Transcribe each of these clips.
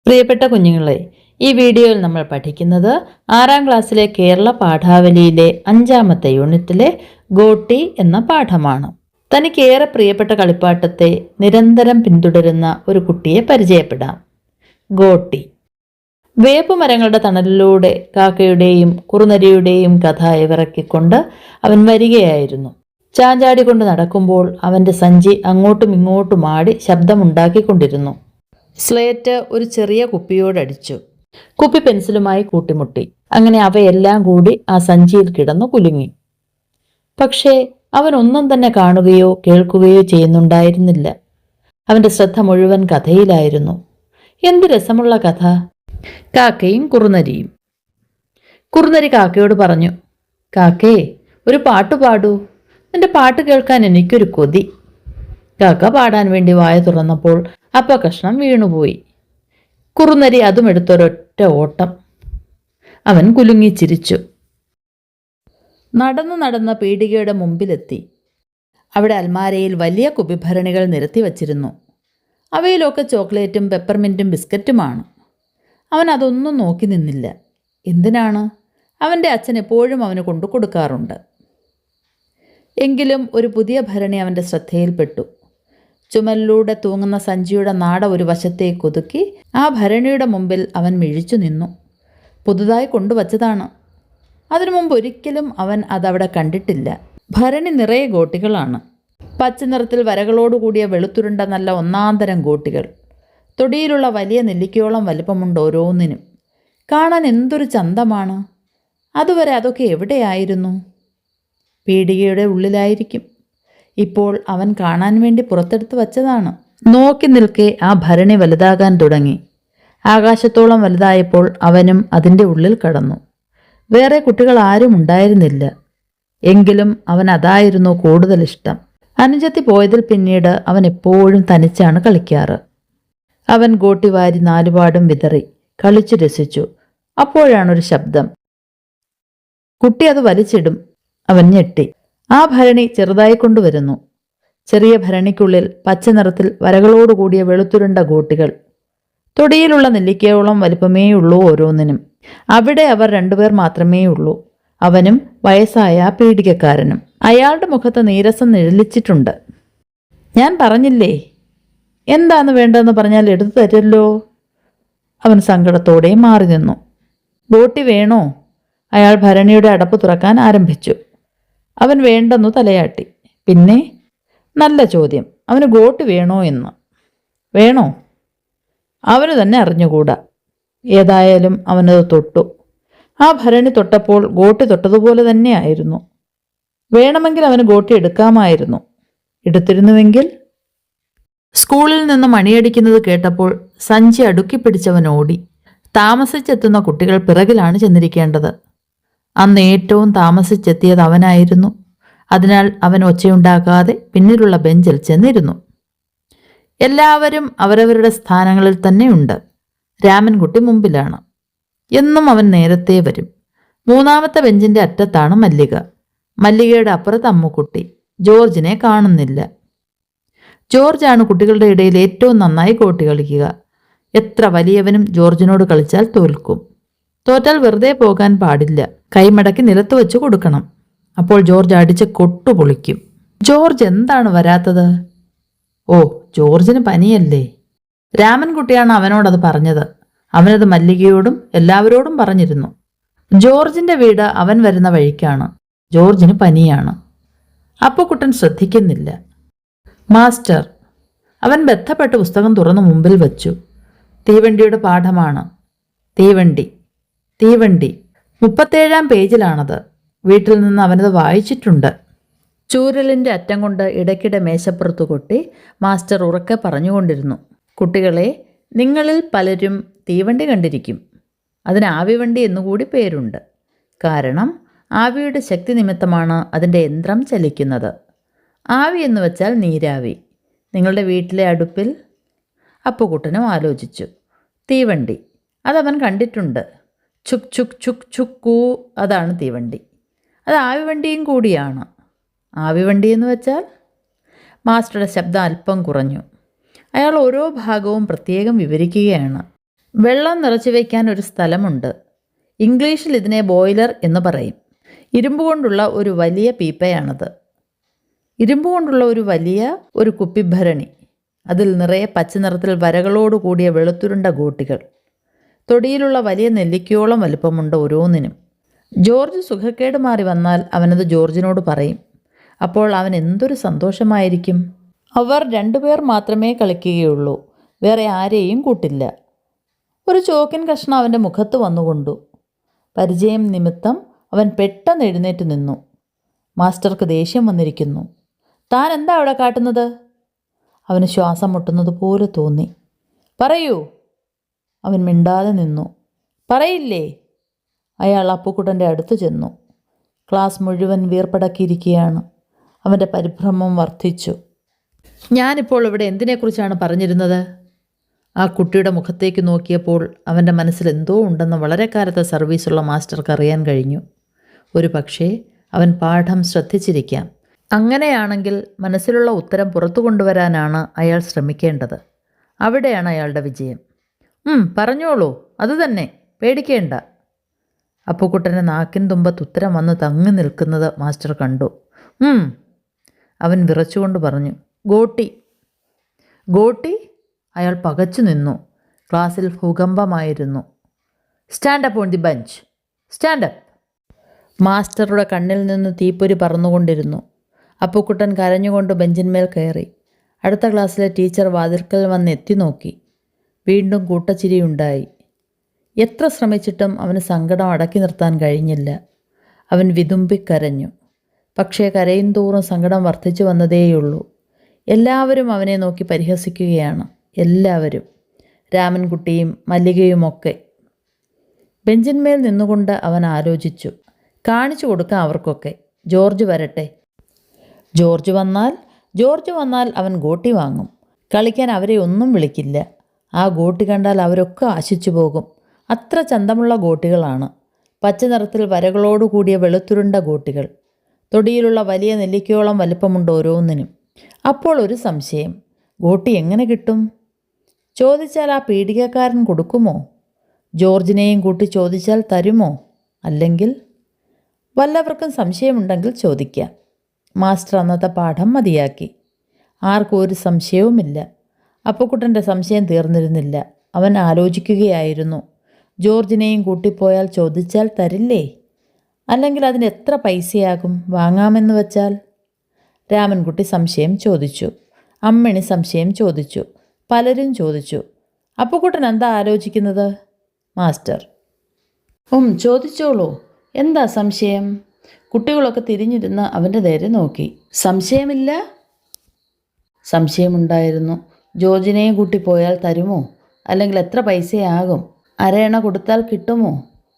പ്രിയപ്പെട്ട കുഞ്ഞുങ്ങളെ, ഈ വീഡിയോയിൽ നമ്മൾ പഠിക്കുന്നത് 6ാം ക്ലാസ്സിലെ കേരള പാഠാവലിയിലെ 5ാമത്തെ യൂണിറ്റിലെ ഗോട്ടി എന്ന പാഠമാണ്. തനിക്കേറെ പ്രിയപ്പെട്ട കളിപ്പാട്ടത്തെ നിരന്തരം പിന്തുടരുന്ന ഒരു കുട്ടിയെ പരിചയപ്പെടാം. ഗോട്ടി. വേപ്പുമരങ്ങളുടെ തണലിലൂടെ കാക്കയുടെയും കുറുനരിയുടെയും കഥ ഇവറക്കിക്കൊണ്ട് അവൻ വരികയായിരുന്നു. ചാഞ്ചാടിക്കൊണ്ട് നടക്കുമ്പോൾ അവൻ്റെ സഞ്ചി അങ്ങോട്ടും ഇങ്ങോട്ടും ആടി ശബ്ദമുണ്ടാക്കിക്കൊണ്ടിരുന്നു. സ്ലേറ്റ് ഒരു ചെറിയ കുപ്പിയോടടിച്ചു. കുപ്പി പെൻസിലുമായി കൂട്ടിമുട്ടി. അങ്ങനെ അവയെല്ലാം കൂടി ആ സഞ്ചിയിൽ കിടന്നു കുലുങ്ങി. പക്ഷേ അവൻ ഒന്നും തന്നെ കാണുകയോ കേൾക്കുകയോ ചെയ്യുന്നുണ്ടായിരുന്നില്ല. അവൻ്റെ ശ്രദ്ധ മുഴുവൻ കഥയിലായിരുന്നു. എന്ത് രസമുള്ള കഥ! കാക്കയും കുറുനരിയും. കുറുനരി കാക്കയോട് പറഞ്ഞു, കാക്കേ, ഒരു പാട്ട് പാടൂ. നിന്റെ പാട്ട് കേൾക്കാൻ എനിക്കൊരു കൊതി. കാക്ക പാടാൻ വേണ്ടി വായ തുറന്നപ്പോൾ അപ്പകഷ്ണം വീണുപോയി. കുറുനരി അതും എടുത്തൊരൊറ്റ ഓട്ടം. അവൻ കുലുങ്ങി ചിരിച്ചു. നടന്ന് പീടികയുടെ മുമ്പിലെത്തി. അവിടെ അൽമാരയിൽ വലിയ കുപ്പിഭരണികൾ നിരത്തി വച്ചിരുന്നു. അവയിലൊക്കെ ചോക്ലേറ്റും പെപ്പർമിൻറ്റും ബിസ്ക്കറ്റുമാണ്. അവൻ അതൊന്നും നോക്കി നിന്നില്ല. എന്തിനാണ്? അവൻ്റെ അച്ഛൻ എപ്പോഴും അവന് കൊണ്ടു കൊടുക്കാറുണ്ട്. എങ്കിലും ഒരു പുതിയ ഭരണി അവൻ്റെ ശ്രദ്ധയിൽപ്പെട്ടു. ചുമലിലൂടെ തൂങ്ങുന്ന സഞ്ചിയുടെ നാട ഒരു വശത്തേക്ക് ഒതുക്കി ആ ഭരണിയുടെ മുമ്പിൽ അവൻ മിഴിച്ചു നിന്നു. പുതുതായി കൊണ്ടുവച്ചതാണ്. അതിനു മുമ്പ് ഒരിക്കലും അവൻ അതവിടെ കണ്ടിട്ടില്ല. ഭരണി നിറയെ ഗോട്ടികളാണ്. പച്ച നിറത്തിൽ വരകളോടുകൂടിയ വെളുത്തുരുണ്ട നല്ല ഒന്നാന്തരം ഗോട്ടികൾ. തൊടിയിലുള്ള വലിയ നെല്ലിക്കയോളം വലിപ്പമുണ്ട് ഓരോന്നിനും. കാണാൻ എന്തൊരു ചന്തമാണ്! അതുവരെ അതൊക്കെ എവിടെയായിരുന്നു? പീടികയുടെ ഉള്ളിലായിരിക്കും. ഇപ്പോൾ അവൻ കാണാൻ വേണ്ടി പുറത്തെടുത്ത് വച്ചതാണ്. നോക്കി നിൽക്കെ ആ ഭരണി വലുതാകാൻ തുടങ്ങി. ആകാശത്തോളം വലുതായപ്പോൾ അവനും അതിൻ്റെ ഉള്ളിൽ കടന്നു. വേറെ കുട്ടികൾ ആരും ഉണ്ടായിരുന്നില്ല. എങ്കിലും അവൻ അതായിരുന്നു കൂടുതൽ ഇഷ്ടം. അനുജത്തി പോയതിൽ പിന്നീട് അവൻ എപ്പോഴും തനിച്ചാണ് കളിക്കാറ്. അവൻ ഗോട്ടി വാരി നാലുപാടും വിതറി കളിച്ചു രസിച്ചു. അപ്പോഴാണൊരു ശബ്ദം. കുട്ടി അത് വലിച്ചിടും. അവൻ ഞെട്ടി. ആ ഭരണി ചെറുതായി കൊണ്ടുവരുന്നു. ചെറിയ ഭരണിക്കുള്ളിൽ പച്ച നിറത്തിൽ വരകളോടുകൂടിയ വെളുത്തുരുണ്ട ഗോട്ടികൾ. തൊടിയിലുള്ള നെല്ലിക്കയോളം വലിപ്പമേയുള്ളൂ ഓരോന്നിനും. അവിടെ അവർ രണ്ടുപേർ മാത്രമേയുള്ളൂ, അവനും വയസ്സായ ആ പീഡികക്കാരനും. അയാളുടെ മുഖത്ത് നീരസം നിഴലിച്ചിട്ടുണ്ട്. ഞാൻ പറഞ്ഞില്ലേ, എന്താന്ന് വേണ്ടതെന്ന് പറഞ്ഞാൽ എടുത്തു തരുമല്ലോ. അവൻ സങ്കടത്തോടെ മാറി നിന്നു. ഗോട്ടി വേണോ? അയാൾ ഭരണിയുടെ അടപ്പ് തുറക്കാൻ ആരംഭിച്ചു. അവൻ വേണ്ടെന്നു തലയാട്ടി. പിന്നെ നല്ല ചോദ്യം, അവന് ഗോട്ടി വേണോ എന്ന്. വേണോ? അവന് തന്നെ അറിഞ്ഞുകൂടാ. ഏതായാലും അവനത് തൊട്ടു. ആ ഭരണി തൊട്ടപ്പോൾ ഗോട്ടി തൊട്ടതുപോലെ തന്നെയായിരുന്നു. വേണമെങ്കിൽ അവന് ഗോട്ടി എടുക്കാമായിരുന്നു. എടുത്തിരുന്നുവെങ്കിൽ. സ്കൂളിൽ നിന്ന് മണിയടിക്കുന്നത് കേട്ടപ്പോൾ സഞ്ചി അടുക്കിപ്പിടിച്ചവൻ ഓടി. താമസിച്ചെത്തുന്ന കുട്ടികൾ പിറകിലാണ് ചെന്നിരിക്കേണ്ടത്. അന്ന് ഏറ്റവും താമസിച്ചെത്തിയത് അവനായിരുന്നു. അതിനാൽ അവൻ ഒച്ചയുണ്ടാക്കാതെ പിന്നിലുള്ള ബെഞ്ചിൽ ചെന്നിരുന്നു. എല്ലാവരും അവരവരുടെ സ്ഥാനങ്ങളിൽ തന്നെയുണ്ട്. രാമൻകുട്ടി മുമ്പിലാണ്. എന്നും അവൻ നേരത്തെ വരും. 3ാമത്തെ ബെഞ്ചിൻ്റെ അറ്റത്താണ് മല്ലിക. മല്ലികയുടെ അപ്പുറത്ത് അമ്മുക്കുട്ടി. ജോർജിനെ കാണുന്നില്ല. ജോർജാണ് കുട്ടികളുടെ ഇടയിൽ ഏറ്റവും നന്നായി ഗോട്ടി കളിക്കുക. എത്ര വലിയവനും ജോർജിനോട് കളിച്ചാൽ തോൽക്കും. തോറ്റാൽ വെറുതെ പോകാൻ പാടില്ല. കൈമടക്കി നിലത്ത് വെച്ച് കൊടുക്കണം. അപ്പോൾ ജോർജ് അടിച്ച് കൊട്ടുപൊളിക്കും. ജോർജ് എന്താണ് വരാത്തത്? ഓ, ജോർജിന് പനിയല്ലേ. രാമൻകുട്ടിയാണ് അവനോടത് പറഞ്ഞത്. അവനത് മല്ലികയോടും എല്ലാവരോടും പറഞ്ഞിരുന്നു. ജോർജിന്റെ വീട് അവൻ വരുന്ന വഴിക്കാണ്. ജോർജിന് പനിയാണ്. അപ്പുക്കുട്ടൻ ശ്രദ്ധിക്കുന്നില്ല. മാസ്റ്റർ. അവൻ ബന്ധപ്പെട്ട് പുസ്തകം തുറന്നു മുമ്പിൽ വച്ചു. തീവണ്ടിയുടെ പാഠമാണ്. തീവണ്ടി, തീവണ്ടി. 37ാം പേജിലാണത്. വീട്ടിൽ നിന്ന് അവനത് വായിച്ചിട്ടുണ്ട്. ചൂരലിൻ്റെ അറ്റം കൊണ്ട് ഇടയ്ക്കിടെ മേശപ്പുറത്ത് കൊട്ടി മാസ്റ്റർ ഉറക്കെ പറഞ്ഞുകൊണ്ടിരുന്നു. കുട്ടികളെ, നിങ്ങളിൽ പലരും തീവണ്ടി കണ്ടിരിക്കും. അതിന് ആവിവണ്ടി എന്നുകൂടി പേരുണ്ട്. കാരണം ആവിയുടെ ശക്തി നിമിത്തമാണ് അതിൻ്റെ യന്ത്രം ചലിക്കുന്നത്. ആവി എന്ന് വെച്ചാൽ നീരാവി. നിങ്ങളുടെ വീട്ടിലെ അടുപ്പിൽ. അപ്പുക്കുട്ടനും ആലോചിച്ചു. തീവണ്ടി, അതവൻ കണ്ടിട്ടുണ്ട്. ചുക് ചുക് ചുക് ചുക്കൂ, അതാണ് തീവണ്ടി. അത് ആവിവണ്ടിയും കൂടിയാണ്. ആവിവണ്ടി എന്ന് വെച്ചാൽ? മാസ്റ്ററുടെ ശബ്ദം അല്പം കുറഞ്ഞു. അയാൾ ഓരോ ഭാഗവും പ്രത്യേകം വിവരിക്കുകയാണ്. വെള്ളം നിറച്ചു വയ്ക്കാൻ ഒരു സ്ഥലമുണ്ട്. ഇംഗ്ലീഷിൽ ഇതിനെ ബോയിലർ എന്ന് പറയും. ഇരുമ്പ് കൊണ്ടുള്ള ഒരു വലിയ പീപ്പയാണത്. ഇരുമ്പ് കൊണ്ടുള്ള ഒരു കുപ്പിഭരണി. അതിൽ നിറയെ പച്ചനിറത്തിൽ വരകളോട് കൂടിയ വെളുത്തുരുണ്ട ഗോട്ടികൾ. തൊടിയിലുള്ള വലിയ നെല്ലിക്കയോളം വലുപ്പമുണ്ട് ഓരോന്നിനും. ജോർജ് സുഖക്കേട് മാറി വന്നാൽ അവനത് ജോർജിനോട് പറയും. അപ്പോൾ അവൻ എന്തൊരു സന്തോഷമായിരിക്കും. അവർ 2 പേർ മാത്രമേ കളിക്കുകയുള്ളൂ. വേറെ ആരെയും കൂട്ടില്ല. ഒരു ചോക്കിൻ കഷ്ണം അവൻ്റെ മുഖത്ത് വന്നുകൊണ്ടു. പരിചയം നിമിത്തം അവൻ പെട്ടെന്ന് എഴുന്നേറ്റ് നിന്നു. മാസ്റ്റർക്ക് ദേഷ്യം വന്നിരിക്കുന്നു. താൻ എന്താ അവിടെ കാട്ടുന്നത്? അവന് ശ്വാസം മുട്ടുന്നത് പോലെ തോന്നി. പറയൂ. അവൻ മിണ്ടാതെ നിന്നു. പറയില്ലേ? അയാൾ അപ്പുക്കുട്ടൻ്റെ അടുത്ത് ചെന്നു. ക്ലാസ് മുഴുവൻ വീർപ്പടക്കിയിരിക്കുകയാണ്. അവൻ്റെ പരിഭ്രമം വർദ്ധിച്ചു. ഞാനിപ്പോൾ ഇവിടെ എന്തിനെക്കുറിച്ചാണ് പറഞ്ഞിരുന്നത്? ആ കുട്ടിയുടെ മുഖത്തേക്ക് നോക്കിയപ്പോൾ അവൻ്റെ മനസ്സിൽ എന്തോ ഉണ്ടെന്ന് വളരെ കാലത്തെ സർവീസുള്ള മാസ്റ്റർക്ക് അറിയാൻ കഴിഞ്ഞു. ഒരു പക്ഷേ അവൻ പാഠം ശ്രദ്ധിച്ചിരിക്കാം. അങ്ങനെയാണെങ്കിൽ മനസ്സിലുള്ള ഉത്തരം പുറത്തു കൊണ്ടുവരാനാണ് അയാൾ ശ്രമിക്കേണ്ടത്. അവിടെയാണ് അയാളുടെ വിജയം. പറഞ്ഞോളൂ, അതുതന്നെ, പേടിക്കേണ്ട. അപ്പുക്കുട്ടൻ്റെ നാക്കിൻ തുമ്പത്ത് ഉത്തരം വന്ന് തങ്ങി നിൽക്കുന്നത് മാസ്റ്റർ കണ്ടു. അവൻ വിറച്ചുകൊണ്ട് പറഞ്ഞു, ഗോട്ടി. ഗോട്ടി? അയാൾ പകച്ചു നിന്നു. ക്ലാസ്സിൽ ഭൂകമ്പമായിരുന്നു. Stand up on the bench. Stand up. മാസ്റ്ററുടെ കണ്ണിൽ നിന്ന് തീപ്പൊരി പറന്നുകൊണ്ടിരുന്നു. അപ്പുക്കുട്ടൻ കരഞ്ഞുകൊണ്ട് ബെഞ്ചിന്മേൽ കയറി. അടുത്ത ക്ലാസ്സിലെ ടീച്ചർ വാതിൽക്കൽ വന്ന് എത്തി നോക്കി. വീണ്ടും കൂട്ടച്ചിരിയുണ്ടായി. എത്ര ശ്രമിച്ചിട്ടും അവന് സങ്കടം അടക്കി നിർത്താൻ കഴിഞ്ഞില്ല. അവൻ വിതുമ്പിക്കരഞ്ഞു. പക്ഷേ കരയും തോറും സങ്കടം വർദ്ധിച്ചു വന്നതേയുള്ളൂ. എല്ലാവരും അവനെ നോക്കി പരിഹസിക്കുകയാണ്. എല്ലാവരും, രാമൻകുട്ടിയും മല്ലികയുമൊക്കെ. ബെഞ്ചിന്മേൽ നിന്നുകൊണ്ട് അവൻ ആലോചിച്ചു. കാണിച്ചു കൊടുക്കാം അവർക്കൊക്കെ. ജോർജ് വരട്ടെ. ജോർജ് വന്നാൽ അവൻ ഗോട്ടി വാങ്ങും. കളിക്കാൻ അവരെ ഒന്നും വിളിക്കില്ല. ആ ഗോട്ടി കണ്ടാൽ അവരൊക്കെ ആശിച്ചു പോകും. അത്ര ചന്തമുള്ള ഗോട്ടികളാണ്. പച്ച നിറത്തിൽ വരകളോടു കൂടിയ വെളുത്തുരുണ്ട ഗോട്ടികൾ. തൊടിയിലുള്ള വലിയ നെല്ലിക്കയോളം വലിപ്പമുണ്ട് ഓരോന്നിനും. അപ്പോൾ ഒരു സംശയം, ഗോട്ടി എങ്ങനെ കിട്ടും? ചോദിച്ചാൽ ആ പീഡികക്കാരൻ കൊടുക്കുമോ? ജോർജിനെയും കൂട്ടി ചോദിച്ചാൽ തരുമോ? അല്ലെങ്കിൽ വല്ലവർക്കും സംശയമുണ്ടെങ്കിൽ ചോദിക്കാം. മാസ്റ്റർ അന്നത്തെ പാഠം മതിയാക്കി. ആർക്കും ഒരു സംശയവുമില്ല. അപ്പുക്കുട്ടൻ്റെ സംശയം തീർന്നിരുന്നില്ല. അവൻ ആലോചിക്കുകയായിരുന്നു. ജോർജിനെയും കൂട്ടിപ്പോയാൽ ചോദിച്ചാൽ തരില്ലേ? അല്ലെങ്കിൽ അതിന് എത്ര പൈസയാകും? വാങ്ങാമെന്ന് വച്ചാൽ? രാമൻകുട്ടി സംശയം ചോദിച്ചു. അമ്മിണി സംശയം ചോദിച്ചു. പലരും ചോദിച്ചു. അപ്പുക്കുട്ടൻ എന്താ ആലോചിക്കുന്നത്? മാസ്റ്റർ: ചോദിച്ചോളൂ, എന്താ സംശയം? കുട്ടികളൊക്കെ തിരിഞ്ഞിരുന്ന് അവൻ്റെ നേരെ നോക്കി. സംശയമില്ല? സംശയമുണ്ടായിരുന്നു. ജോർജിനെയും കൂട്ടിപ്പോയാൽ തരുമോ? അല്ലെങ്കിൽ എത്ര പൈസയാകും? അരയണ കൊടുത്താൽ കിട്ടുമോ?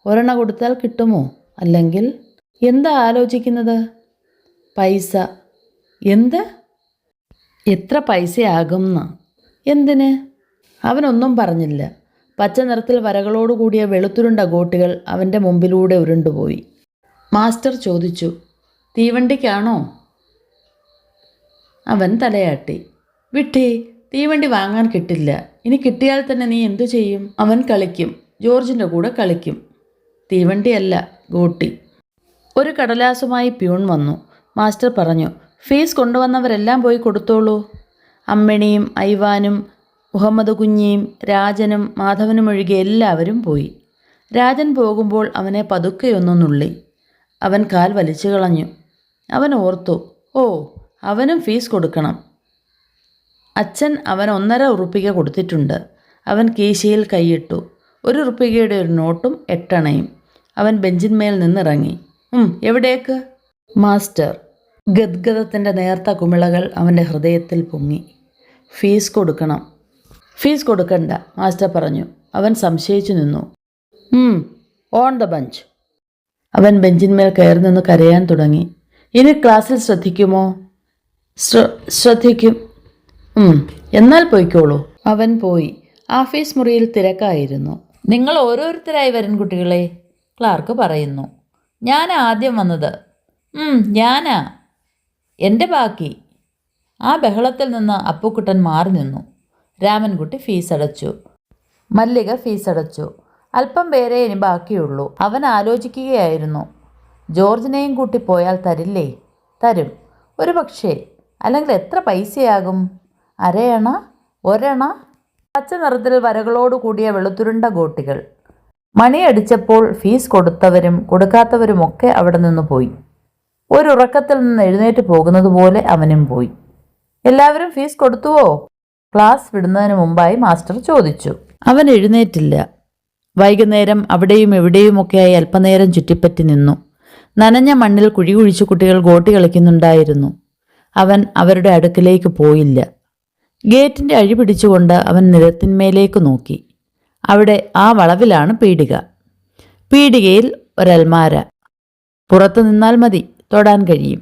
ഒരെണ്ണ കൊടുത്താൽ കിട്ടുമോ? അല്ലെങ്കിൽ എന്താ ആലോചിക്കുന്നത്? പൈസ. എന്ത്? എത്ര പൈസയാകുമെന്ന്? എന്തിന്? അവനൊന്നും പറഞ്ഞില്ല. പച്ച നിറത്തിൽ വരകളോട് കൂടിയ വെളുത്തുരുണ്ട ഗോട്ടികൾ അവൻ്റെ മുമ്പിലൂടെ ഉരുണ്ടുപോയി. മാസ്റ്റർ ചോദിച്ചു, തീവണ്ടിക്കാണോ? അവൻ തലയാട്ടി. വിട്ടേ, തീവണ്ടി വാങ്ങാൻ കിട്ടില്ല. ഇനി കിട്ടിയാൽ തന്നെ നീ എന്തു ചെയ്യും? അവൻ കളിക്കും. ജോർജിൻ്റെ കൂടെ കളിക്കും. തീവണ്ടിയല്ല, ഗോട്ടി. ഒരു കടലാസുമായി പ്യൂൺ വന്നു. മാസ്റ്റർ പറഞ്ഞു, ഫീസ് കൊണ്ടുവന്നവരെല്ലാം പോയി കൊടുത്തോളൂ. അമ്മിണിയും ഐവാനും മുഹമ്മദ് കുഞ്ഞിയും രാജനും മാധവനും ഒഴികെ എല്ലാവരും പോയി. രാജൻ പോകുമ്പോൾ അവനെ പതുക്കെയൊന്നു നുള്ളി. അവൻ കാൽ വലിച്ചു കളഞ്ഞു. അവൻ ഓർത്തു, അവനും ഫീസ് കൊടുക്കണം. അച്ഛൻ അവൻ 1.5 ഉറുപ്പിക കൊടുത്തിട്ടുണ്ട്. അവൻ കീശയിൽ കൈയിട്ടു. 1 ഉറുപ്പികയുടെ ഒരു നോട്ടും 8 അണയും. അവൻ ബെഞ്ചിന്മേൽ നിന്നിറങ്ങി. എവിടേക്ക്? മാസ്റ്റർ. ഗദ്ഗദത്തിൻ്റെ നേർത്ത കുമിളകൾ അവൻ്റെ ഹൃദയത്തിൽ പൊങ്ങി. ഫീസ് കൊടുക്കണം. ഫീസ് കൊടുക്കണ്ട, മാസ്റ്റർ പറഞ്ഞു. അവൻ സംശയിച്ചു നിന്നു. On the bench. അവൻ ബെഞ്ചിന്മേൽ കയറി നിന്ന് കരയാൻ തുടങ്ങി. ഇനി ക്ലാസ്സിൽ ശ്രദ്ധിക്കുമോ? ശ്രദ്ധിക്കും. എന്നാൽ പോയിക്കോളൂ. അവൻ പോയി. ആഫീസ് മുറിയിൽ തിരക്കായിരുന്നു. നിങ്ങൾ ഓരോരുത്തരായി വരും കുട്ടികളെ, ക്ലാർക്ക് പറയുന്നു. ഞാനാ ആദ്യം വന്നത്. ഞാനാ. എൻ്റെ ബാക്കി. ആ ബഹളത്തിൽ നിന്ന് അപ്പുക്കുട്ടൻ മാറി നിന്നു. രാമൻകുട്ടി ഫീസ് അടച്ചു. മല്ലിക ഫീസടച്ചു. അല്പം പേരെ ഇനി ബാക്കിയുള്ളൂ. അവൻ ആലോചിക്കുകയായിരുന്നു. ജോർജിനെയും കൂട്ടി പോയാൽ തരില്ലേ? തരും, ഒരു പക്ഷേ. അല്ലെങ്കിൽ എത്ര പൈസയാകും? അരയണ? ഒരണ? പച്ച നിറത്തിൽ വരകളോട് കൂടിയ വെളുത്തുരുണ്ട ഗോട്ടികൾ. മണിയടിച്ചപ്പോൾ ഫീസ് കൊടുത്തവരും കൊടുക്കാത്തവരുമൊക്കെ അവിടെ നിന്ന് പോയി. ഒരു ഉറക്കത്തിൽ നിന്ന് എഴുന്നേറ്റ് പോകുന്നത് പോലെ അവനും പോയി. എല്ലാവരും ഫീസ് കൊടുത്തുവോ? ക്ലാസ് വിടുന്നതിന് മുമ്പായി മാസ്റ്റർ ചോദിച്ചു. അവൻ എഴുന്നേറ്റില്ല. വൈകുന്നേരം അവിടെയും എവിടെയുമൊക്കെയായി അല്പനേരം ചുറ്റിപ്പറ്റി നിന്നു. നനഞ്ഞ മണ്ണിൽ കുഴി കുഴിച്ചു കുട്ടികൾ ഗോട്ടി കളിക്കുന്നുണ്ടായിരുന്നു. അവൻ അവരുടെ അടുക്കിലേക്ക് പോയില്ല. ഗേറ്റിൻ്റെ അഴി പിടിച്ചുകൊണ്ട് അവൻ നിലത്തിന്മേലേക്ക് നോക്കി. അവിടെ ആ വളവിലാണ് പീടിക. പീടികയിൽ ഒരൽമാര. പുറത്തു നിന്നാൽ മതി, തൊടാൻ കഴിയും.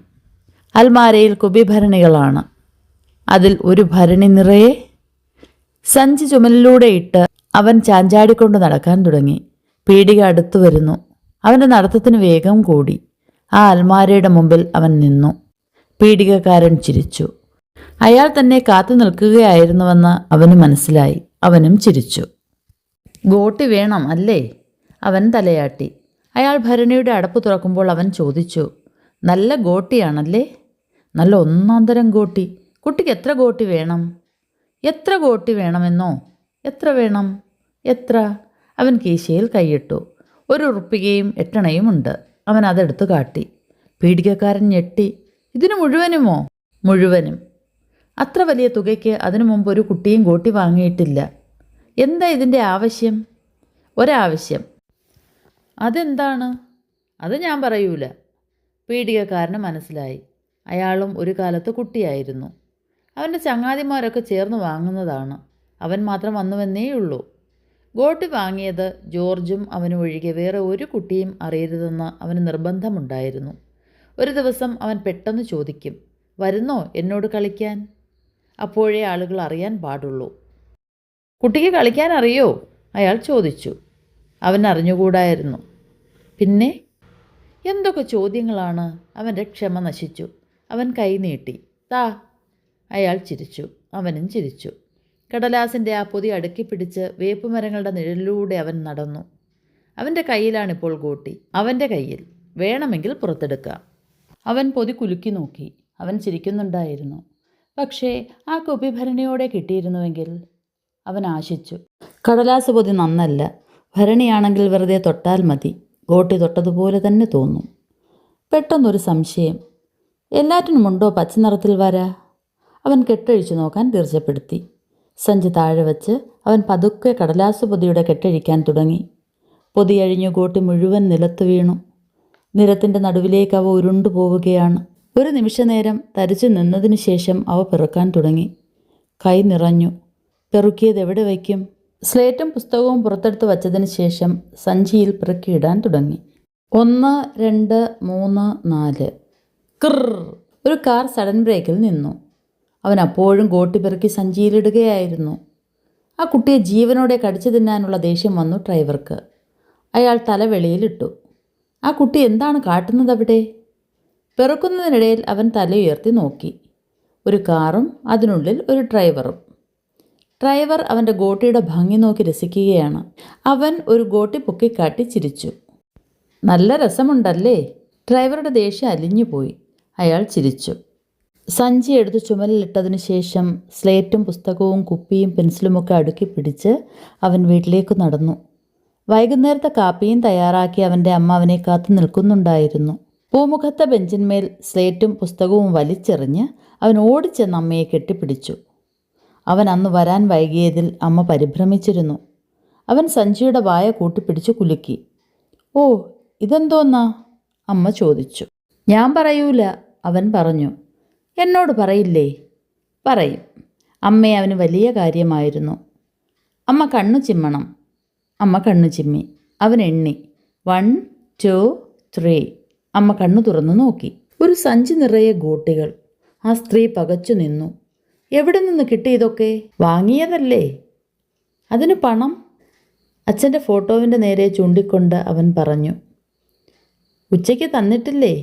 അൽമാരയിൽ കുപ്പിഭരണികളാണ്. അതിൽ ഒരു ഭരണി നിറയെ. സഞ്ചി ചുമലിലൂടെ ഇട്ട് അവൻ ചാഞ്ചാടിക്കൊണ്ട് നടക്കാൻ തുടങ്ങി. പീടിക അടുത്തു വരുന്നു. അവൻ്റെ നടത്തത്തിന് വേഗം കൂടി. ആ അൽമാരയുടെ മുമ്പിൽ അവൻ നിന്നു. പീടികക്കാരൻ ചിരിച്ചു. അയാൾ തന്നെ കാത്തു നിൽക്കുകയായിരുന്നുവെന്ന് അവന് മനസ്സിലായി. അവനും ചിരിച്ചു. ഗോട്ടി വേണം അല്ലേ? അവൻ തലയാട്ടി. അയാൾ ഭരണിയുടെ അടപ്പ് തുറക്കുമ്പോൾ അവൻ ചോദിച്ചു, നല്ല ഗോട്ടിയാണല്ലേ? നല്ല ഒന്നാം തരം ഗോട്ടി. കുട്ടിക്ക് എത്ര ഗോട്ടി വേണം? എത്ര ഗോട്ടി വേണമെന്നോ? എത്ര വേണം? എത്ര? അവൻ കീശയിൽ കൈയിട്ടു. 1 ഉറുപ്പികയും 8 അണയും ഉണ്ട്. അവൻ അതെടുത്തു കാട്ടി. പീടികക്കാരൻ ഞെട്ടി. ഇതിന് മുഴുവനുമോ? മുഴുവനും. അത്ര വലിയ തുകയ്ക്ക് അതിനു മുമ്പ് ഒരു കുട്ടിയും ഗോട്ടി വാങ്ങിയിട്ടില്ല. എന്താ ഇതിൻ്റെ ആവശ്യം? ഒരാവശ്യം. അതെന്താണ്? അത് ഞാൻ പറയൂല. പീടികക്കാരന് മനസ്സിലായി. അയാളും ഒരു കാലത്ത് കുട്ടിയായിരുന്നു. അവൻ്റെ ചങ്ങാതിമാരൊക്കെ ചേർന്ന് വാങ്ങുന്നതാണ്. അവൻ മാത്രം വന്നുവെന്നേയുള്ളൂ. ഗോട്ടി വാങ്ങിയത് ജോർജും അവനും ഒഴികെ വേറെ ഒരു കുട്ടിയും അറിയരുതെന്ന് അവന് നിർബന്ധമുണ്ടായിരുന്നു. ഒരു ദിവസം അവൻ പെട്ടെന്ന് ചോദിക്കും, വരുന്നോ എന്നോട് കളിക്കാൻ? അപ്പോഴേ ആളുകൾ അറിയാൻ പാടുള്ളൂ. കുട്ടിക്ക് കളിക്കാൻ അറിയോ? അയാൾ ചോദിച്ചു. അവൻ അറിഞ്ഞുകൂടായിരുന്നു. പിന്നെ? എന്തൊക്കെ ചോദ്യങ്ങളാണ്! അവൻ്റെ ക്ഷമ നശിച്ചു. അവൻ കൈ നീട്ടി. താ. അയാൾ ചിരിച്ചു. അവനും ചിരിച്ചു. കടലാസിൻ്റെ ആ പൊതി അടുക്കി പിടിച്ച് വേപ്പുമരങ്ങളുടെ നിഴലിലൂടെ അവൻ നടന്നു. അവൻ്റെ കയ്യിലാണിപ്പോൾ ഗോട്ടി. അവൻ്റെ കയ്യിൽ. വേണമെങ്കിൽ പുറത്തെടുക്കാം. അവൻ പൊതി കുലുക്കി നോക്കി. അവൻ ചിരിക്കുന്നുണ്ടായിരുന്നു. പക്ഷേ ആ കുപ്പിഭരണിയോടെ കിട്ടിയിരുന്നുവെങ്കിൽ? അവൻ ആശിച്ചു. കടലാസ് പൊതി നന്നല്ല. ഭരണിയാണെങ്കിൽ വെറുതെ തൊട്ടാൽ മതി. ഗോട്ടി തൊട്ടതുപോലെ തന്നെ തോന്നും. പെട്ടെന്നൊരു സംശയം. എല്ലാറ്റിനുമുണ്ടോ പച്ചനിറത്തിൽ വര? അവൻ കെട്ടഴിച്ചു നോക്കാൻ തീർച്ചപ്പെടുത്തി. സഞ്ചി താഴെ വച്ച് അവൻ പതുക്കെ കടലാസ് പൊതിയുടെ കെട്ടഴിക്കാൻ തുടങ്ങി. പൊതിയഴിഞ്ഞു ഗോട്ടി മുഴുവൻ നിലത്ത് വീണു. നിലത്തിൻ്റെ നടുവിലേക്ക് അവ ഉരുണ്ടു പോവുകയാണ്. ഒരു നിമിഷനേരം തരിച്ചു നിന്നതിനു ശേഷം അവ പെറുക്കാൻ തുടങ്ങി. കൈ നിറഞ്ഞു. പെറുക്കിയത് എവിടെ വയ്ക്കും? സ്ലേറ്റും പുസ്തകവും പുറത്തെടുത്ത് വച്ചതിന് ശേഷം സഞ്ചിയിൽ പെറുക്കിയിടാൻ തുടങ്ങി. 1, 2, 3, 4. കിർ! ഒരു കാർ സഡൻ ബ്രേക്കിൽ നിന്നു. അവൻ അപ്പോഴും ഗോട്ടി പെറുക്കി സഞ്ചിയിലിടുകയായിരുന്നു. ആ കുട്ടിയെ ജീവനോടെ കടിച്ചു തിന്നാനുള്ള ദേഷ്യം വന്നു ഡ്രൈവർക്ക്. അയാൾ തല വെളിയിലിട്ടു. ആ കുട്ടി എന്താണ് കാട്ടുന്നതവിടെ? പെറുക്കുന്നതിനിടയിൽ അവൻ തലയുയർത്തി നോക്കി. ഒരു കാറും അതിനുള്ളിൽ ഒരു ഡ്രൈവറും. ഡ്രൈവർ അവൻ്റെ ഗോട്ടിയുടെ ഭംഗി നോക്കി രസിക്കുകയാണ്. അവൻ ഒരു ഗോട്ടി പൊക്കിക്കാട്ടി ചിരിച്ചു. നല്ല രസമുണ്ടല്ലേ? ഡ്രൈവറുടെ ദേഷ്യം അലിഞ്ഞുപോയി. അയാൾ ചിരിച്ചു. സഞ്ചി എടുത്ത് ചുമലിലിട്ടതിനു ശേഷം സ്ലേറ്റും പുസ്തകവും കുപ്പിയും പെൻസിലുമൊക്കെ അടുക്കി പിടിച്ച് അവൻ വീട്ടിലേക്ക് നടന്നു. വൈകുന്നേരത്തെ കാപ്പിയും തയ്യാറാക്കി അവൻ്റെ അമ്മ അവനെ കാത്തു നിൽക്കുന്നുണ്ടായിരുന്നു. പൂമുഖത്തെ ബെഞ്ചിന്മേൽ സ്ലേറ്റും പുസ്തകവും വലിച്ചെറിഞ്ഞ് അവൻ ഓടിച്ചെന്ന് അമ്മയെ കെട്ടിപ്പിടിച്ചു. അവൻ അന്ന് വരാൻ വൈകിയതിൽ അമ്മ പരിഭ്രമിച്ചിരുന്നു. അവൻ സഞ്ചിയുടെ വായ കൂട്ടിപ്പിടിച്ച് കുലുക്കി. ഓ, ഇതെന്തോന്നാ? അമ്മ ചോദിച്ചു. ഞാൻ പറയൂല, അവൻ പറഞ്ഞു. എന്നോട് പറയില്ലേ? പറയും. അമ്മയെ അവന് വലിയ കാര്യമായിരുന്നു. അമ്മ കണ്ണു ചിമ്മണം. അമ്മ കണ്ണു ചിമ്മി. അവൻ എണ്ണി. 1, 2, 3. അമ്മ കണ്ണു തുറന്നു നോക്കി. ഒരു സഞ്ചി നിറയെ ഗോട്ടികൾ. ആ സ്ത്രീ പകച്ചു നിന്നു. എവിടെ നിന്ന് കിട്ടി ഇതൊക്കെ? വാങ്ങിയതല്ലേ? അതിന് പണം? അച്ഛൻ്റെ ഫോട്ടോവിൻ്റെ നേരെ ചൂണ്ടിക്കൊണ്ട് അവൻ പറഞ്ഞു. ഉച്ചയ്ക്ക് തന്നിട്ടില്ലേ?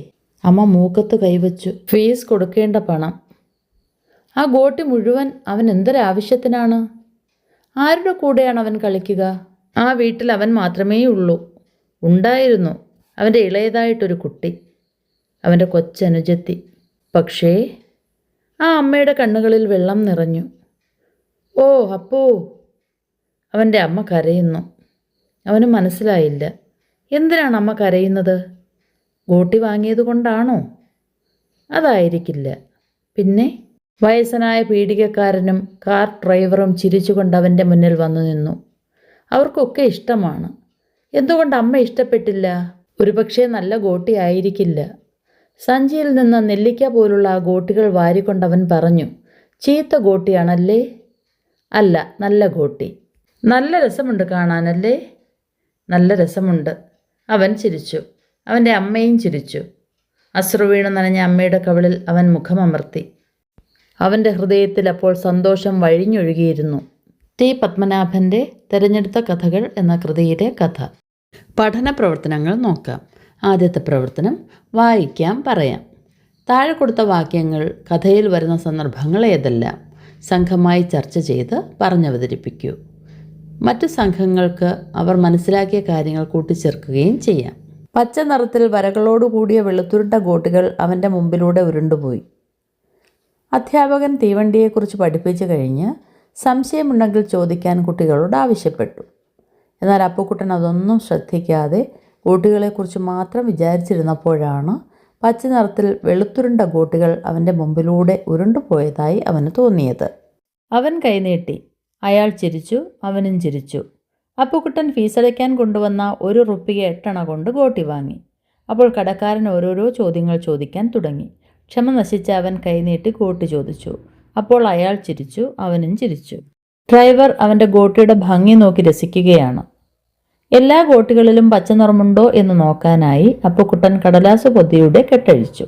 അമ്മ മൂക്കത്ത് കൈവച്ചു. ഫീസ് കൊടുക്കേണ്ട പണം. ആ ഗോട്ടി മുഴുവൻ അവൻ എന്തൊരാവശ്യത്തിനാണ്? ആരുടെ കൂടെയാണ് അവൻ കളിക്കുക? ആ വീട്ടിൽ അവൻ മാത്രമേ ഉള്ളൂ. ഉണ്ടായിരുന്നു അവൻ്റെ ഇളയതായിട്ടൊരു കുട്ടി, അവൻ്റെ കൊച്ചനുജത്തി. പക്ഷേ ആ അമ്മയുടെ കണ്ണുകളിൽ വെള്ളം നിറഞ്ഞു. ഓ അപ്പോ! അവൻ്റെ അമ്മ കരയുന്നു. അവന് മനസ്സിലായില്ല, എന്തിനാണ് അമ്മ കരയുന്നത്? ഗോട്ടി വാങ്ങിയതുകൊണ്ടാണോ? അതായിരിക്കില്ല. പിന്നെ? വയസ്സനായ പീഡികക്കാരനും കാർ ഡ്രൈവറും ചിരിച്ചുകൊണ്ട് അവൻ്റെ മുന്നിൽ വന്നു നിന്നു. അവർക്കൊക്കെ ഇഷ്ടമാണ്. എന്തുകൊണ്ട് അമ്മ ഇഷ്ടപ്പെട്ടില്ല? ഒരുപക്ഷെ നല്ല ഗോട്ടി ആയിരിക്കില്ല. സഞ്ചിയിൽ നിന്ന് നെല്ലിക്ക പോലുള്ള ആ ഗോട്ടികൾ വാരിക്കൊണ്ടവൻ പറഞ്ഞു, ചീത്ത ഗോട്ടിയാണല്ലേ? അല്ല, നല്ല ഗോട്ടി. നല്ല രസമുണ്ട് കാണാനല്ലേ? നല്ല രസമുണ്ട്. അവൻ ചിരിച്ചു. അവൻ്റെ അമ്മയും ചിരിച്ചു. അശ്രുവീണു നനഞ്ഞ അമ്മയുടെ കവിളിൽ അവൻ മുഖമമർത്തി. അവൻ്റെ ഹൃദയത്തിൽ അപ്പോൾ സന്തോഷം വഴിഞ്ഞൊഴുകിയിരുന്നു. ടി പത്മനാഭൻ്റെ തിരഞ്ഞെടുത്ത കഥകൾ എന്ന കൃതിയിലെ കഥ. പഠന പ്രവർത്തനങ്ങൾ നോക്കാം. ആദ്യത്തെ പ്രവർത്തനം, വായിക്കാം പറയാം. താഴെ കൊടുത്ത വാക്യങ്ങൾ കഥയിൽ വരുന്ന സന്ദർഭങ്ങൾ ഏതെല്ലാം സംഘമായി ചർച്ച ചെയ്ത് പറഞ്ഞവതരിപ്പിക്കൂ. മറ്റു സംഘങ്ങൾക്ക് അവർ മനസ്സിലാക്കിയ കാര്യങ്ങൾ കൂട്ടിച്ചേർക്കുകയും ചെയ്യാം. പച്ച നിറത്തിൽ വരകളോടുകൂടിയ വെളുത്തുരുണ്ട ഗോട്ടികൾ അവൻ്റെ മുമ്പിലൂടെ ഉരുണ്ടുപോയി. അധ്യാപകൻ തീവണ്ടിയെക്കുറിച്ച് പഠിപ്പിച്ചു കഴിഞ്ഞ് സംശയമുണ്ടെങ്കിൽ ചോദിക്കാൻ കുട്ടികളോട് ആവശ്യപ്പെട്ടു. എന്നാൽ അപ്പുക്കുട്ടൻ അതൊന്നും ശ്രദ്ധിക്കാതെ ഗോട്ടികളെക്കുറിച്ച് മാത്രം വിചാരിച്ചിരുന്നപ്പോഴാണ് പച്ച നിറത്തിൽ വെളുത്തുരുണ്ട ഗോട്ടികൾ അവൻ്റെ മുമ്പിലൂടെ ഉരുണ്ടുപോയതായി അവന് തോന്നിയത്. അവൻ കൈനീട്ടി. അയാൾ ചിരിച്ചു. അവനും ചിരിച്ചു. അപ്പുക്കുട്ടൻ ഫീസടയ്ക്കാൻ കൊണ്ടുവന്ന 1 റുപ്പിക 8 അണ കൊണ്ട് ഗോട്ടി വാങ്ങി. അപ്പോൾ കടക്കാരൻ ഓരോരോ ചോദ്യങ്ങൾ ചോദിക്കാൻ തുടങ്ങി. ക്ഷമ നശിച്ച അവൻ കൈനീട്ടി ഗോട്ടി ചോദിച്ചു. അപ്പോൾ അയാൾ ചിരിച്ചു. അവനും ചിരിച്ചു. ഡ്രൈവർ അവൻ്റെ ഗോട്ടിയുടെ ഭംഗി നോക്കി രസിക്കുകയാണ്. എല്ലാ ഗോട്ടികളിലും പച്ചനിറമുണ്ടോ എന്ന് നോക്കാനായി അപ്പുക്കുട്ടൻ കടലാസ് പൊതിയുടെ കെട്ടഴിച്ചു.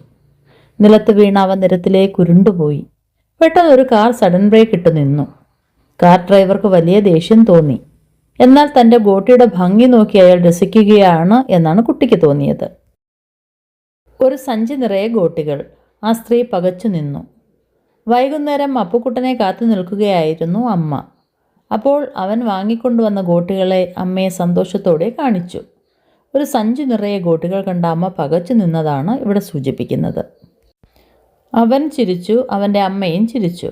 നിലത്ത് വീണ അവൻ നിരത്തിലേക്ക് ഉരുണ്ടുപോയി. പെട്ടെന്ന് ഒരു കാർ സഡൻ ബ്രേക്ക് ഇട്ട് നിന്നു. കാർ ഡ്രൈവർക്ക് വലിയ ദേഷ്യം തോന്നി. എന്നാൽ തൻ്റെ ഗോട്ടിയുടെ ഭംഗി നോക്കി അയാൾ രസിക്കുകയാണ് എന്നാണ് കുട്ടിക്ക് തോന്നിയത്. ഒരു സഞ്ചി നിറയെ ഗോട്ടികൾ. ആ സ്ത്രീ പകച്ചു നിന്നു. വൈകുന്നേരം അപ്പുക്കുട്ടനെ കാത്തു നിൽക്കുകയായിരുന്നു അമ്മ. അപ്പോൾ അവൻ വാങ്ങിക്കൊണ്ടുവന്ന ഗോട്ടികളെ അമ്മയെ സന്തോഷത്തോടെ കാണിച്ചു. ഒരു സഞ്ചി നിറയെ ഗോട്ടികൾ കണ്ട അമ്മ പകച്ചു നിന്നതാണ് ഇവിടെ സൂചിപ്പിക്കുന്നത്. അവൻ ചിരിച്ചു. അവൻ്റെ അമ്മയും ചിരിച്ചു.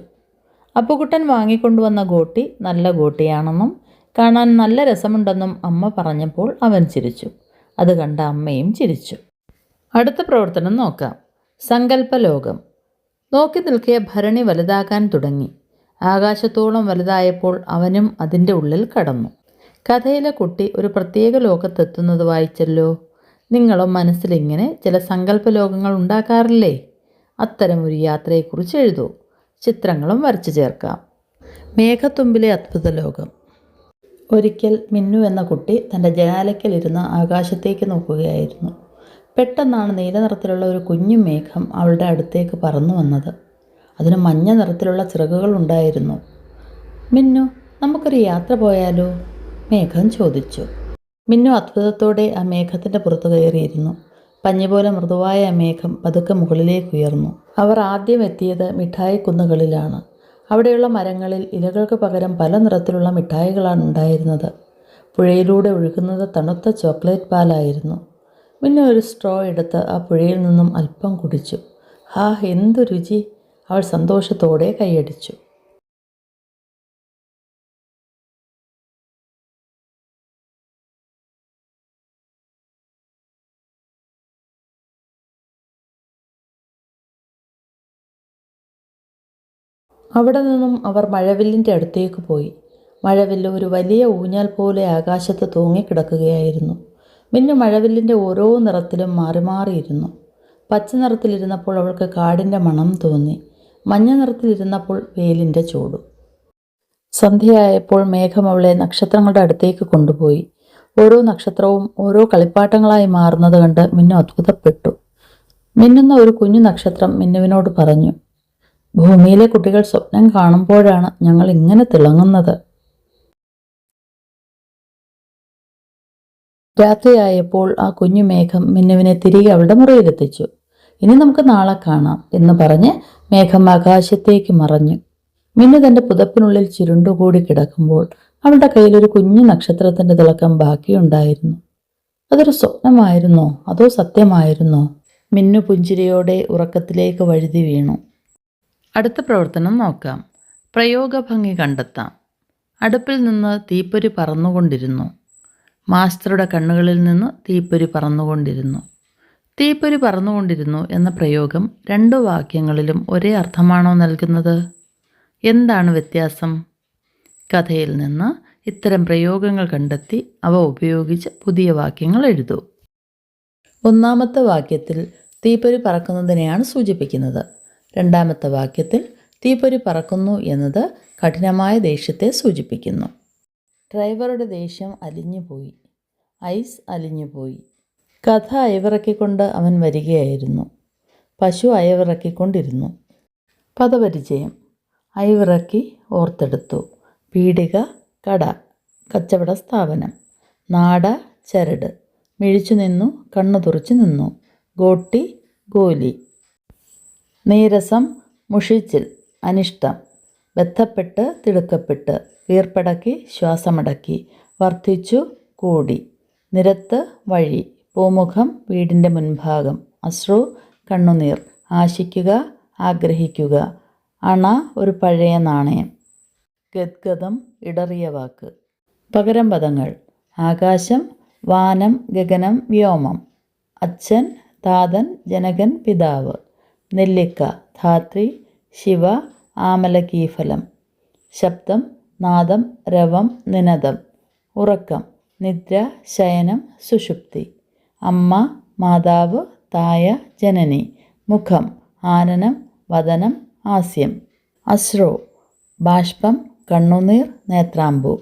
അപ്പുക്കുട്ടൻ വാങ്ങിക്കൊണ്ടുവന്ന ഗോട്ടി നല്ല ഗോട്ടിയാണെന്നും കാണാൻ നല്ല രസമുണ്ടെന്നും അമ്മ പറഞ്ഞപ്പോൾ അവൻ ചിരിച്ചു. അത് കണ്ട അമ്മയും ചിരിച്ചു. അടുത്ത പ്രവർത്തനം നോക്കാം. സങ്കല്പലോകം. നോക്കി നിൽക്കിയ ഭരണി വലുതാക്കാൻ തുടങ്ങി. ആകാശത്തോളം വലുതായപ്പോൾ അവനും അതിൻ്റെ ഉള്ളിൽ കടന്നു. കഥയിലെ കുട്ടി ഒരു പ്രത്യേക ലോകത്തെത്തുന്നത് വായിച്ചല്ലോ. നിങ്ങളും മനസ്സിലിങ്ങനെ ചില സങ്കല്പലോകങ്ങൾ ഉണ്ടാക്കാറില്ലേ? അത്തരമൊരു യാത്രയെക്കുറിച്ച് എഴുതൂ. ചിത്രങ്ങളും വരച്ചു ചേർക്കാം. മേഘത്തുമ്പിലെ അത്ഭുത ലോകം. ഒരിക്കൽ മിന്നു എന്ന കുട്ടി തൻ്റെ ജനാലയ്ക്കലിരുന്ന് ആകാശത്തേക്ക് നോക്കുകയായിരുന്നു. പെട്ടെന്നാണ് നീല നിറത്തിലുള്ള ഒരു കുഞ്ഞു മേഘം അവളുടെ അടുത്തേക്ക് പറന്നു വന്നത്. അതിന് മഞ്ഞ നിറത്തിലുള്ള ചിറകുകൾ ഉണ്ടായിരുന്നു. മിന്നു, നമുക്കൊരു യാത്ര പോയാലോ? മേഘം ചോദിച്ചു. മിന്നു അത്ഭുതത്തോടെ ആ മേഘത്തിൻ്റെ പുറത്ത് കയറിയിരുന്നു. പഞ്ഞിപോലെ മൃദുവായ ആ മേഘം പതുക്കെ മുകളിലേക്ക് ഉയർന്നു. അവർ ആദ്യം എത്തിയത് മിഠായി കുന്നുകളിലാണ്. അവിടെയുള്ള മരങ്ങളിൽ ഇലകൾക്ക് പകരം പല നിറത്തിലുള്ള മിഠായികളാണ് ഉണ്ടായിരുന്നത്. പുഴയിലൂടെ ഒഴുകുന്നത് തണുത്ത ചോക്ലേറ്റ് പാലായിരുന്നു. മിന്നു ഒരു സ്ട്രോ എടുത്ത് ആ പുഴയിൽ നിന്നും അല്പം കുടിച്ചു. ഹാ, എന്തു രുചി! അവൾ സന്തോഷത്തോടെ കൈയടിച്ചു. അവിടെ നിന്നും അവർ മഴവില്ലിൻ്റെ അടുത്തേക്ക് പോയി. മഴവില്ല് ഒരു വലിയ ഊഞ്ഞാൽ പോലെ ആകാശത്ത് തൂങ്ങിക്കിടക്കുകയായിരുന്നു. മിന്നു മഴവില്ലിൻ്റെ ഓരോ നിറത്തിലും മാറി മാറിയിരുന്നു. പച്ച നിറത്തിലിരുന്നപ്പോൾ അവൾക്ക് കാടിൻ്റെ മണം തോന്നി. മഞ്ഞ നിറത്തിലിരുന്നപ്പോൾ വെയിലിൻ്റെ ചൂട്. സന്ധ്യയായപ്പോൾ മേഘം അവളെ നക്ഷത്രങ്ങളുടെ അടുത്തേക്ക് കൊണ്ടുപോയി. ഓരോ നക്ഷത്രവും ഓരോ കളിപ്പാട്ടങ്ങളായി മാറുന്നത് കണ്ട് മിന്നു അത്ഭുതപ്പെട്ടു. മിന്നുന്ന ഒരു കുഞ്ഞു നക്ഷത്രം മിന്നുവിനോട് പറഞ്ഞു, ഭൂമിയിലെ കുട്ടികൾ സ്വപ്നം കാണുമ്പോഴാണ് ഞങ്ങൾ ഇങ്ങനെ തിളങ്ങുന്നത്. രാത്രിയായപ്പോൾ ആ കുഞ്ഞു മേഘം മിന്നുവിനെ തിരികെ അവളുടെ മുറിയിലെത്തിച്ചു. ഇനി നമുക്ക് നാളെ കാണാം എന്ന് പറഞ്ഞ് മേഘം ആകാശത്തേക്ക് മറഞ്ഞു. മിന്നു തൻ്റെ പുതപ്പിനുള്ളിൽ ചുരുണ്ടുകൂടി കിടക്കുമ്പോൾ അവളുടെ കയ്യിലൊരു കുഞ്ഞു നക്ഷത്രത്തിൻ്റെ തിളക്കം ബാക്കിയുണ്ടായിരുന്നു. അതൊരു സ്വപ്നമായിരുന്നോ അതോ സത്യമായിരുന്നോ? മിന്നു പുഞ്ചിരിയോടെ ഉറക്കത്തിലേക്ക് വഴുതി വീണു. അടുത്ത പ്രവർത്തനം നോക്കാം. പ്രയോഗഭംഗി കണ്ടെത്താം. അടുപ്പിൽ നിന്ന് തീപ്പൊരി പറന്നുകൊണ്ടിരുന്നു. മാസ്റ്ററുടെ കണ്ണുകളിൽ നിന്ന് തീപ്പൊരി പറന്നുകൊണ്ടിരുന്നു. തീപ്പൊരി പറന്നുകൊണ്ടിരുന്നു എന്ന പ്രയോഗം 2 വാക്യങ്ങളിലും ഒരേ അർത്ഥമാണോ നൽകുന്നത്? എന്താണ് വ്യത്യാസം? കഥയിൽ നിന്ന് ഇത്തരം പ്രയോഗങ്ങൾ കണ്ടെത്തി അവ ഉപയോഗിച്ച് പുതിയ വാക്യങ്ങൾ എഴുതൂ. 1-ാമത്തെ വാക്യത്തിൽ തീപ്പൊരി പറക്കുന്നതിനെയാണ് സൂചിപ്പിക്കുന്നത്. 2-ാമത്തെ വാക്യത്തിൽ തീപ്പൊരി പറക്കുന്നു എന്നത് കഠിനമായ ദേഷ്യത്തെ സൂചിപ്പിക്കുന്നു. ഡ്രൈവറുടെ ദേഷ്യം അലിഞ്ഞുപോയി. ഐസ് അലിഞ്ഞുപോയി. കഥ അയവിറക്കിക്കൊണ്ട് അവൻ വരികയായിരുന്നു. പശു അയവിറക്കിക്കൊണ്ടിരുന്നു. പദപരിചയം: അയവിറക്കി, ഓർത്തെടുത്തു. പീടിക, കട, കച്ചവട സ്ഥാപനം. നാട, ചരട്. മിഴിച്ചു നിന്നു, കണ്ണു തുറച്ചു നിന്നു. ഗോട്ടി, ഗോലി. നീരസം, മുഷിച്ചിൽ, അനിഷ്ടം. ബന്ധപ്പെട്ട്, തിടുക്കപ്പെട്ട്. വീർപ്പടക്കി, ശ്വാസമടക്കി. വർദ്ധിച്ചു, കൂടി. നിരത്ത്, വഴി. പൂമുഖം, വീടിൻ്റെ മുൻഭാഗം. അശ്രു, കണ്ണുനീർ. ആശിക്കുക, ആഗ്രഹിക്കുക. അണ, ഒരു പഴയ നാണയം. ഗദ്ഗതം, ഇടറിയ വാക്ക്. പകരം പദങ്ങൾ: ആകാശം, വാനം, ഗഗനം, വ്യോമം. അച്ഛൻ, താതൻ, ജനകൻ, പിതാവ്. നെല്ലിക്ക, ധാത്രി, ശിവ, ആമലകീഫലം. ശബ്ദം, നാദം, രവം, നിനദം. ഉറക്കം, നിദ്ര, ശയനം, സുഷുപ്തി. അമ്മ, മാതാവ്, തായ, ജനനി. മുഖം, ആനനം, വദനം, ഹാസ്യം. അശ്രു, ബാഷ്പം, കണ്ണുനീർ, നേത്രാമ്പു.